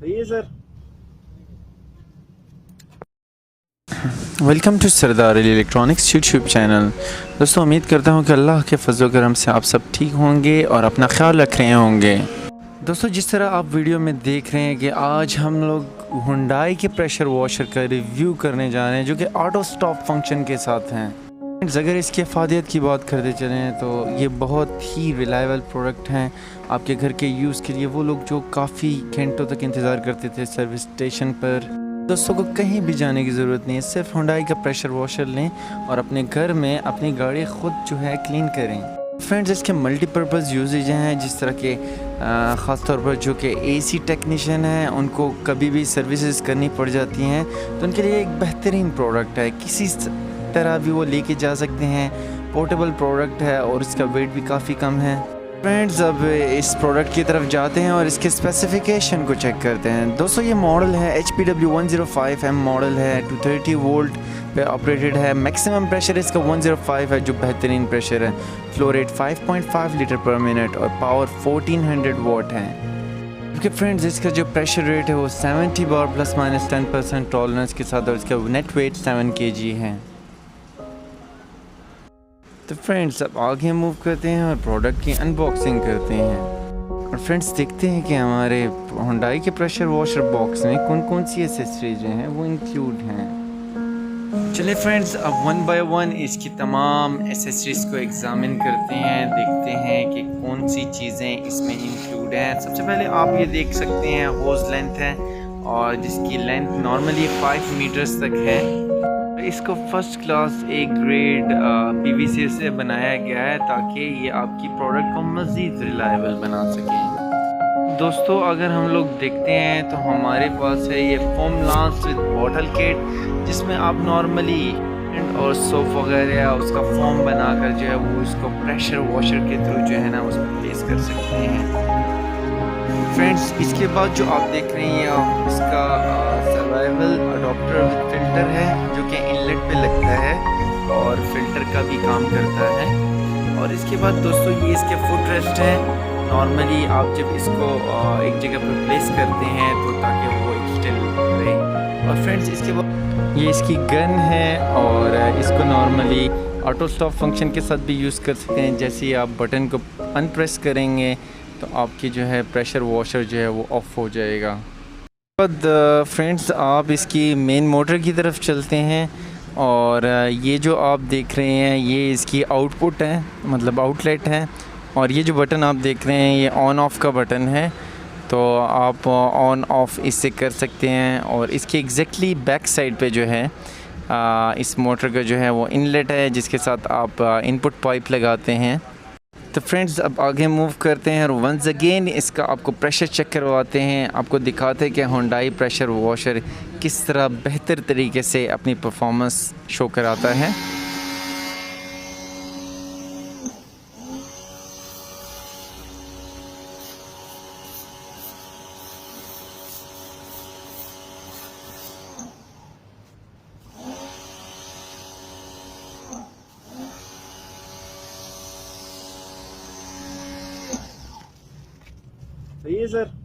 सही है sir. Welcome to Sardar electronics YouTube channel. दोस्तों, उम्मीद करता हूँ कि अल्लाह के फजल करम से आप सब ठीक होंगे और अपना ख्याल रख रहे होंगे। दोस्तों, जिस तरह आप वीडियो में देख रहे हैं कि आज हम लोग हुंडई के प्रेशर वॉशर का रिव्यू करने जा रहे हैं जो कि ऑटो स्टॉप फंक्शन के साथ हैं। अगर इसकी अफादियत की बात करते चलें तो ये बहुत ही रिलायबल प्रोडक्ट हैं आपके घर के यूज़ के लिए। वो लोग जो काफ़ी घंटों तक इंतज़ार करते थे सर्विस स्टेशन पर, दोस्तों को कहीं भी जाने की ज़रूरत नहीं है। सिर्फ हुंडई का प्रेशर वॉशर लें और अपने घर में अपनी गाड़ी ख़ुद जो है क्लीन करें। फ्रेंड्स, इसके मल्टीपर्पज़ यूजेज हैं, जिस तरह के ख़ास तौर पर जो कि एसी टेक्नीशियन हैं उनको कभी भी सर्विसेज करनी पड़ जाती हैं, तो उनके लिए एक बेहतरीन प्रोडक्ट है। किसी तरह भी वो लेके जा सकते हैं। पोर्टेबल प्रोडक्ट है और इसका वेट भी काफ़ी कम है। फ्रेंड्स, अब इस प्रोडक्ट की तरफ जाते हैं और इसके स्पेसिफिकेशन को चेक करते हैं। दोस्तों, ये मॉडल है HPW105M मॉडल है, 230 वोल्ट पे ऑपरेटेड है। मैक्सिमम प्रेशर इसका 105 है जो बेहतरीन प्रेशर है। फ्लो रेट 5.5 लीटर पर मिनट और पावर 1400 वाट है। क्योंकि फ्रेंड्स, इसका जो प्रेशर रेट है वो 70 बार ±10% टॉलरेंस के साथ और इसका नेट वेट 7 kg है। तो फ्रेंड्स, अब आगे मूव करते हैं और प्रोडक्ट की अनबॉक्सिंग करते हैं। और फ्रेंड्स, देखते हैं कि हमारे हुंडई के प्रेशर वॉशर बॉक्स में कौन कौन सी एसेसरीज जो हैं वो इंक्लूड हैं। चलिए फ्रेंड्स, अब वन बाय वन इसकी तमाम एसेसरीज को एग्जामिन करते हैं, देखते हैं कि कौन सी चीज़ें इसमें इंक्लूड हैं। सबसे पहले आप ये देख सकते हैं होज लेंथ है और जिसकी लेंथ नॉर्मली 5 मीटर्स तक है। इसको first class A grade PVC से बनाया गया है ताकि ये आपकी प्रोडक्ट को मज़ीद रिलायबल बना सकें। दोस्तों, अगर हम लोग देखते हैं तो हमारे पास है ये foam launch with bottle kit, जिसमें आप नॉर्मली और सोप वगैरह उसका फोम बनाकर जो है वो उसको प्रेशर वॉशर के थ्रू जो है ना उसमें प्लेस कर सकते हैं। फ्रेंड्स, इसके बाद जो आप देख रहे हैं इसका सर्वाइवल अडॉप्टर विद फिल्टर है जो कि इनलेट पे लगता है और फिल्टर का भी काम करता है। और इसके बाद दोस्तों ये इसके फुट रेस्ट है। नॉर्मली आप जब इसको एक जगह पर प्लेस करते हैं तो ताकि वो स्टिल रहे। और फ्रेंड्स, इसके बाद ये इसकी गन है और इसको नॉर्मली ऑटो स्टॉप फंक्शन के साथ भी यूज़ कर सकते हैं। जैसे ही आप बटन को अनप्रेस करेंगे तो आपकी जो है प्रेशर वॉशर जो है वो ऑफ हो जाएगा। बाद फ्रेंड्स, आप इसकी मेन मोटर की तरफ चलते हैं और ये जो आप देख रहे हैं ये इसकी आउटपुट है, मतलब आउटलेट है। और ये जो बटन आप देख रहे हैं ये ऑन ऑफ का बटन है, तो आप ऑन ऑफ इससे कर सकते हैं। और इसके एग्जैक्टली बैक साइड पे जो है इस मोटर का जो है वो इनलेट है जिसके साथ आप इनपुट पाइप लगाते हैं। तो फ्रेंड्स, अब आगे मूव करते हैं और वंस अगेन इसका आपको प्रेशर चेक करवाते हैं, आपको दिखाते हैं कि हुंडई प्रेशर वॉशर किस तरह बेहतर तरीके से अपनी परफॉर्मेंस शो कराता है। सही है सर।